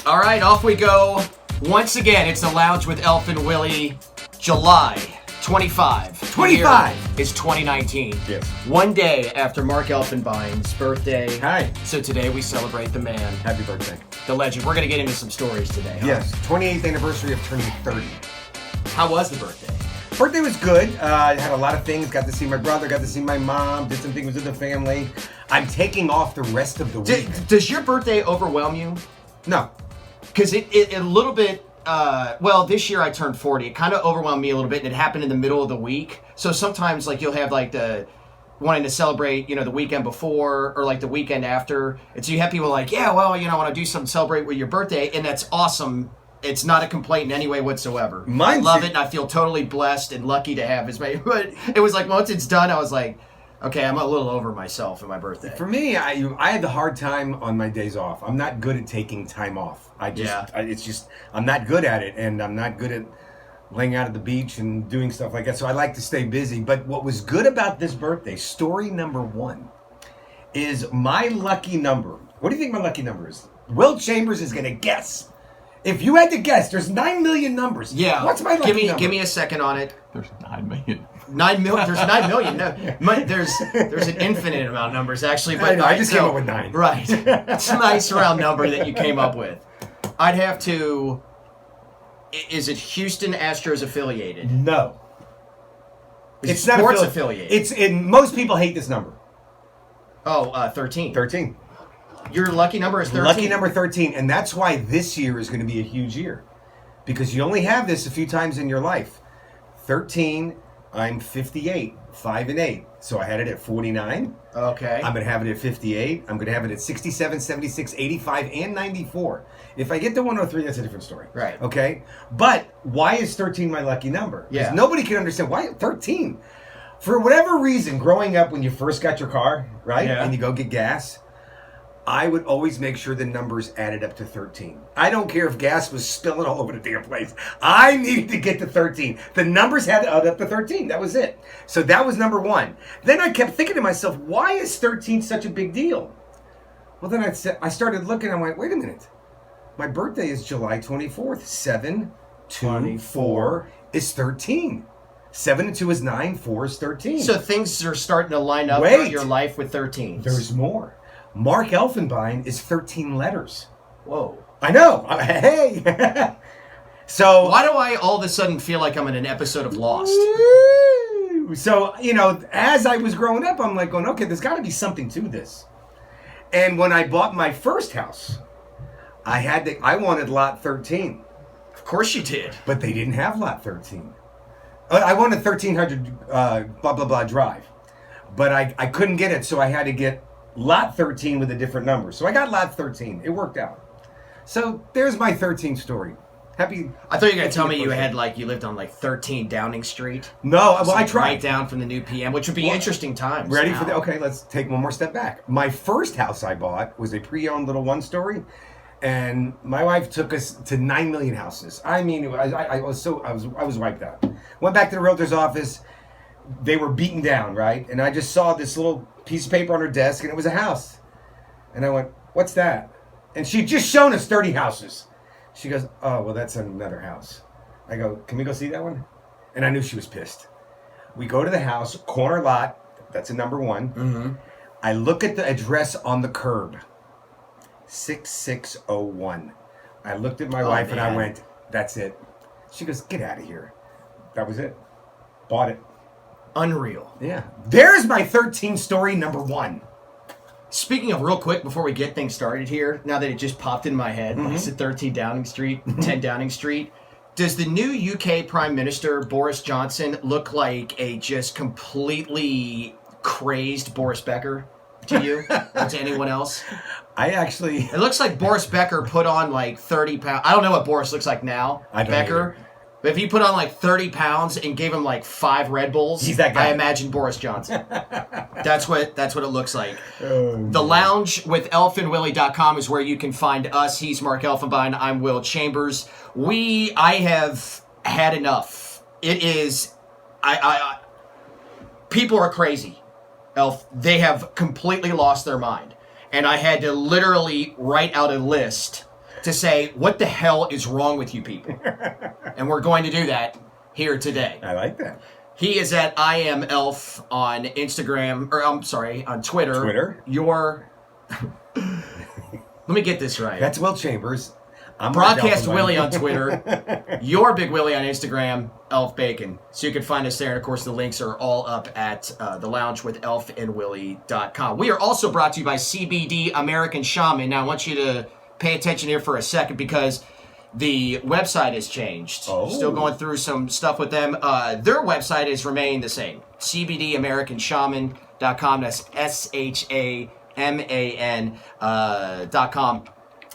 All right, off we go. Once again, it's the Lounge with Elf and Willy, July 25. 25 is 2019. Yes. One day after Mark Elfenbein's birthday. Hi. So today we celebrate the man. Happy birthday. The legend. We're going to get into some stories today. Huh? Yes. 28th anniversary of turning 30. How was the birthday? Birthday was good. I had a lot of things. Got to see my brother, got to see my mom, did some things with the family. I'm taking off the rest of the week. Does your birthday overwhelm you? No. Because it a little bit, this year I turned 40. It kind of overwhelmed me a little bit, and it happened in the middle of the week. So sometimes, like, you'll have, like, the wanting to celebrate, the weekend before or, like, the weekend after. And so you have people like, yeah, well, I want to do something, celebrate with your birthday, and that's awesome. It's not a complaint in any way whatsoever. I love it, and I feel totally blessed and lucky to have his mate. But it was like, once it's done, I was like, okay, I'm a little over myself in my birthday. For me, I have a hard time on my days off. I'm not good at taking time off. I'm not good at it, and I'm not good at laying out at the beach and doing stuff like that. So I like to stay busy. But what was good about this birthday, story number one, is my lucky number. What do you think my lucky number is? Will Chambers is going to guess. If you had to guess, there's 9 million numbers. Yeah. What's my lucky number? Give me a second on it. There's 9 million. 9 million. There's 9 million. No, there's an infinite amount of numbers actually. But I just came up with 9. Right. It's a nice round number that you came up with. I'd have to. Is it Houston Astros affiliated? No. It's not sports affiliated. Most people hate this number. Oh, 13. 13. Your lucky number is 13? Lucky number 13, and that's why this year is going to be a huge year. Because you only have this a few times in your life. 13, I'm 58, 5 and 8. So I had it at 49. Okay. I'm going to have it at 58. I'm going to have it at 67, 76, 85, and 94. If I get to 103, that's a different story. Right. Okay? But why is 13 my lucky number? Yeah. Because nobody can understand why 13. For whatever reason, growing up when you first got your car, right? Yeah. And you go get gas, I would always make sure the numbers added up to 13. I don't care if gas was spilling all over the damn place. I needed to get to 13. The numbers had to add up to 13. That was it. So that was number one. Then I kept thinking to myself, why is 13 such a big deal? Well, then I started looking. I went, wait a minute. My birthday is July 24th. 7, 2, 4 is 13. 7 and 2 is 9. 4 is 13. So things are starting to line up for your life with 13. There's more. Mark Elfenbein is 13 letters. Whoa. I know. Hey. So why do I all of a sudden feel like I'm in an episode of Lost? So, as I was growing up, I'm like going, okay, there's got to be something to this. And when I bought my first house, I wanted lot 13. Of course you did. But they didn't have lot 13. I wanted 1300 blah, blah, blah drive. But I couldn't get it, so I had to get lot 13 with a different number. So I got lot 13. It worked out. So there's my 13 story. Happy. I thought you were going to tell me you lived on 13 Downing Street. No, well, I tried. Right down from the new PM, which would be interesting times. Ready for that? Okay, let's take one more step back. My first house I bought was a pre-owned little one-story, and my wife took us to 9 million houses. I mean, I was wiped out. Went back to the realtor's office. They were beaten down, right? And I just saw this little piece of paper on her desk, and it was a house. And I went, what's that? And she'd just shown us 30 houses. She goes, oh, well, that's another house. I go, can we go see that one? And I knew she was pissed. We go to the house, corner lot. That's a number 1. Mm-hmm. I look at the address on the curb. 6601. I looked at my wife, and I went, that's it. She goes, get out of here. That was it. Bought it. Unreal. Yeah. There's my 13 story number 1. Speaking of, real quick, before we get things started here, now that it just popped in my head, it's at 13 Downing Street, 10 Downing Street, does the new UK Prime Minister, Boris Johnson, look like a just completely crazed Boris Becker to you or to anyone else? It looks like Boris Becker put on 30 pounds. I don't know what Boris looks like now, Becker. But if he put on 30 pounds and gave him 5 Red Bulls, he's that guy. I imagine Boris Johnson. That's what it looks like. The Lounge with elfandwilly.com is where you can find us. He's Mark Elfenbein. I'm Will Chambers. I have had enough. It is, people are crazy. Elf, they have completely lost their mind. And I had to literally write out a list to say, what the hell is wrong with you people? And we're going to do that here today. I like that. He is at I am Elf on Instagram, or I'm sorry, on Twitter. Twitter? Let me get this right. That's Will Chambers. I'm Broadcast Willy on Twitter. Your Big Willy on Instagram. Elf Bacon. So you can find us there. And, of course, the links are all up at the lounge with elfandwilly.com. We are also brought to you by CBD American Shaman. Now, I want you to pay attention here for a second because the website has changed. Oh. Still going through some stuff with them. Their website has remained the same. CBDAmericanShaman.com. That's SHAMAN.com.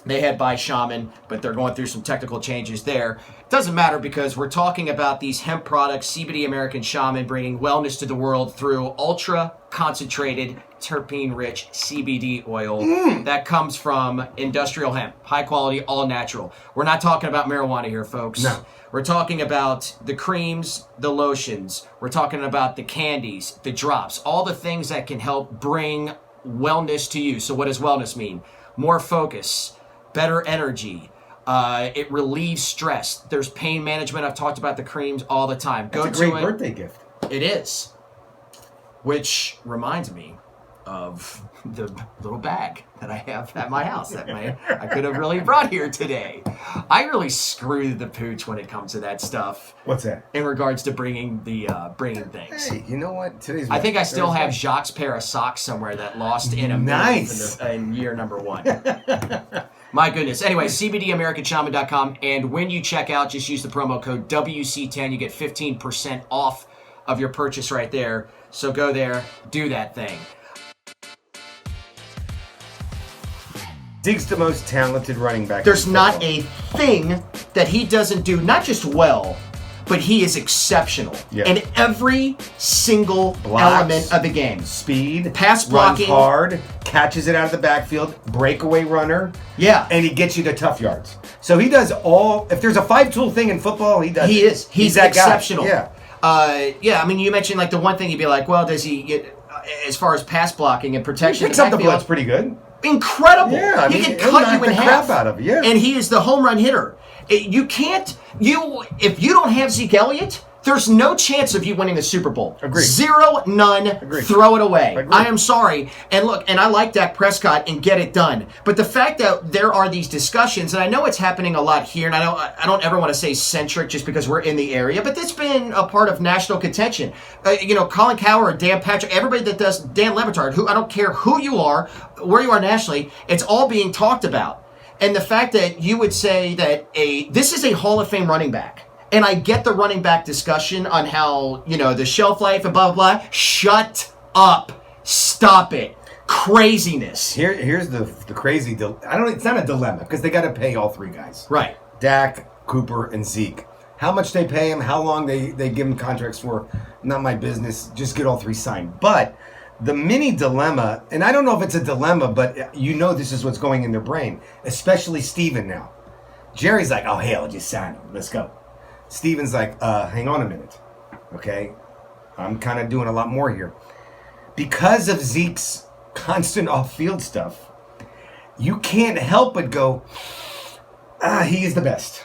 They had by Shaman, but they're going through some technical changes there. Doesn't matter because we're talking about these hemp products, CBD American Shaman, bringing wellness to the world through ultra-concentrated, terpene-rich CBD oil that comes from industrial hemp. High quality, all natural. We're not talking about marijuana here, folks. No. We're talking about the creams, the lotions. We're talking about the candies, the drops, all the things that can help bring wellness to you. So what does wellness mean? More focus, better energy. It relieves stress. There's pain management. I've talked about the creams all the time. That's a great birthday gift. It is. Which reminds me of the little bag that I have at my house that I could have really brought here today. I really screw the pooch when it comes to that stuff. What's that? In regards to bringing things. Hey, you know what? I think I still have Jacques' pair of socks somewhere that lost in a nice in year number 1. My goodness. Anyway, CBDAmericanShaman.com, and when you check out, just use the promo code WC10. You get 15% off of your purchase right there. So go there, do that thing. Zeke's the most talented running back. There's not a thing that he doesn't do, not just well, but he is exceptional in every single element of the game. Speed, pass blocking, runs hard, catches it out of the backfield, breakaway runner. Yeah. And he gets you to tough yards. So he does all, if there's a 5-tool thing in football, he does He is. He's that exceptional. Guy. I mean, you mentioned like the one thing you'd be like, well, does he get, as far as pass blocking and protection? He picks up the blitz pretty good. Incredible. Yeah, he can cut you in half. Crap out of you. And he is the home run hitter. If you don't have Zeke Elliott, there's no chance of you winning the Super Bowl. Agreed. 0, none. Agreed. Throw it away. Agreed. I am sorry. And look, and I like Dak Prescott and get it done. But the fact that there are these discussions, and I know it's happening a lot here, and I don't ever want to say centric just because we're in the area, but it's been a part of national contention. Colin Cowherd, Dan Patrick, everybody that does, Dan Levitard, who I don't care who you are, where you are nationally, it's all being talked about. And the fact that you would say that this is a Hall of Fame running back. And I get the running back discussion on how, the shelf life and blah, blah, blah. Shut up. Stop it. Craziness. Here's the crazy, it's not a dilemma because they got to pay all 3 guys. Right. Dak, Cooper, and Zeke. How much they pay him, how long they give him contracts for, not my business. Just get all 3 signed. But the mini dilemma, and I don't know if it's a dilemma, but this is what's going in their brain, especially Steven now. Jerry's like, oh, hell, just sign him. Let's go. Steven's like, hang on a minute, okay? I'm kind of doing a lot more here. Because of Zeke's constant off-field stuff, you can't help but go, he is the best.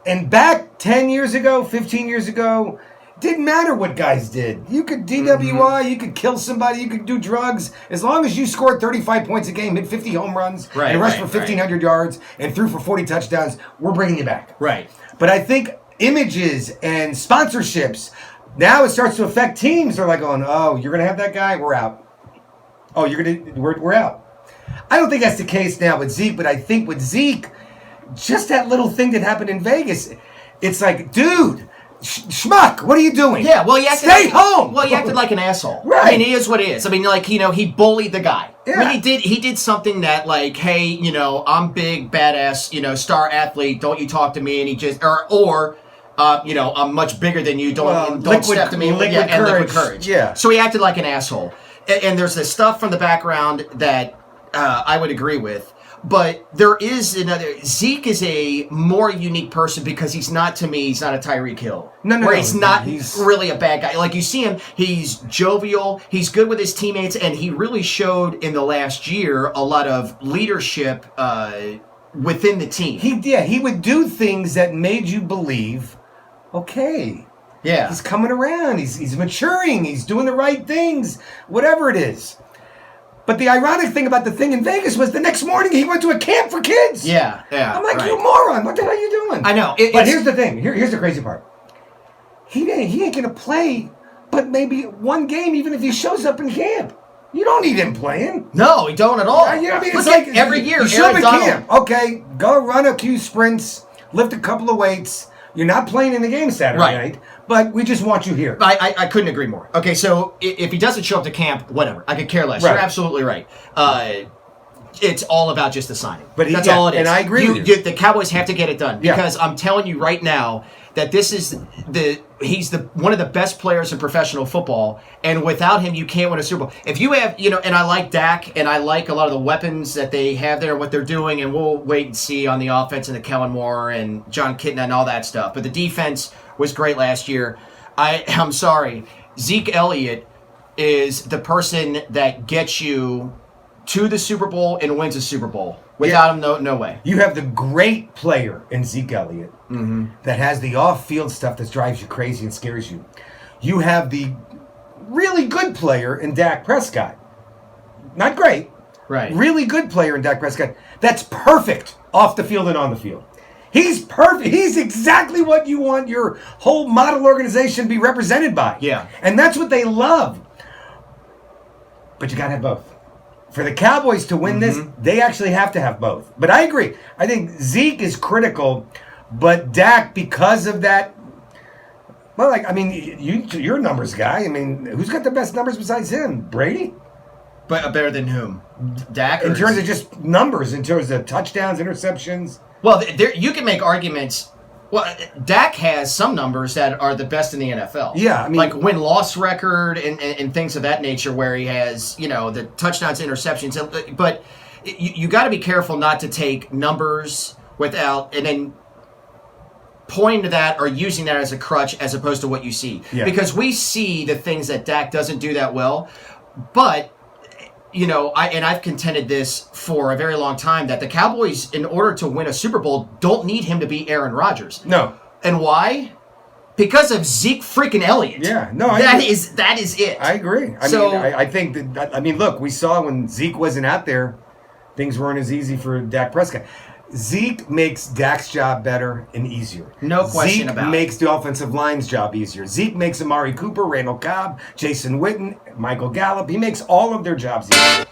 And back 10 years ago, 15 years ago, didn't matter what guys did. You could DWI, you could kill somebody, you could do drugs. As long as you scored 35 points a game, hit 50 home runs, and rushed for 1,500 yards, and threw for 40 touchdowns, we're bringing you back. Right. But I think images and sponsorships, now it starts to affect teams. They're like going, oh, you're going to have that guy? We're out. Oh, we're out. I don't think that's the case now with Zeke, but I think with Zeke, just that little thing that happened in Vegas, it's like, dude, schmuck, what are you doing? Yeah, well, stay home. Well, he acted like an asshole. Right. I mean, he is what he is. I mean, he bullied the guy. Yeah. I mean, he did something that, like, hey, I'm big, badass, star athlete. Don't you talk to me? And he just, I'm much bigger than you. Don't step to me. Liquid courage. Yeah. So he acted like an asshole. And there's this stuff from the background that I would agree with. But there is Zeke is a more unique person because he's not a Tyreek Hill. No. He's not really a bad guy. Like you see him, he's jovial, he's good with his teammates, and he really showed in the last year a lot of leadership within the team. He would do things that made you believe, okay, yeah, he's coming around, he's maturing, he's doing the right things, whatever it is. But the ironic thing about the thing in Vegas was the next morning he went to a camp for kids. Yeah. I'm like, you moron, what the hell are you doing? I know. But here's the thing. Here's the crazy part. He ain't going to play but maybe one game even if he shows up in camp. You don't need him playing. No, he don't at all. You know what I mean? Look It's like every year, you show him Aaron in Donald. camp. Okay, go run a few sprints, lift a couple of weights. You're not playing in the game Saturday night, but we just want you here. I couldn't agree more. Okay, so if he doesn't show up to camp, whatever. I could care less. Right. You're absolutely right. It's all about just the signing. But that's all it is. And I agree with you. The Cowboys have to get it done because I'm telling you right now that this is he's one of the best players in professional football, and without him, you can't win a Super Bowl. If you have, and I like Dak, and I like a lot of the weapons that they have there, what they're doing, and we'll wait and see on the offense and the Kellen Moore and John Kitna and all that stuff. But the defense was great last year. I'm sorry, Zeke Elliott is the person that gets you to the Super Bowl and wins a Super Bowl. Without him, no way. You have the great player in Zeke Elliott that has the off-field stuff that drives you crazy and scares you. You have the really good player in Dak Prescott. Not great. Right. Really good player in Dak Prescott. That's perfect off the field and on the field. He's perfect. He's exactly what you want your whole model organization to be represented by. Yeah. And that's what they love. But you got to have both. For the Cowboys to win this, they actually have to have both. But I agree. I think Zeke is critical, but Dak, because of that, well, you're a numbers guy. I mean, who's got the best numbers besides him? Brady? But better than whom? Dak? In terms of just numbers, in terms of touchdowns, interceptions? Well, you can make arguments. Well, Dak has some numbers that are the best in the NFL. Yeah, I mean, like win-loss record and things of that nature, where he has the touchdowns, interceptions. But you got to be careful not to take numbers without and then pointing to that or using that as a crutch as opposed to what you see. Yeah. Because we see the things that Dak doesn't do that well, but. I've contended this for a very long time that the Cowboys, in order to win a Super Bowl, don't need him to be Aaron Rodgers. No. And why? Because of Zeke freaking Elliott. Yeah. No, that is it. I agree. I think that, look, we saw when Zeke wasn't out there, things weren't as easy for Dak Prescott. Zeke makes Dak's job better and easier. No question about it. Zeke makes the offensive line's job easier. Zeke makes Amari Cooper, Randall Cobb, Jason Witten, Michael Gallup. He makes all of their jobs easier.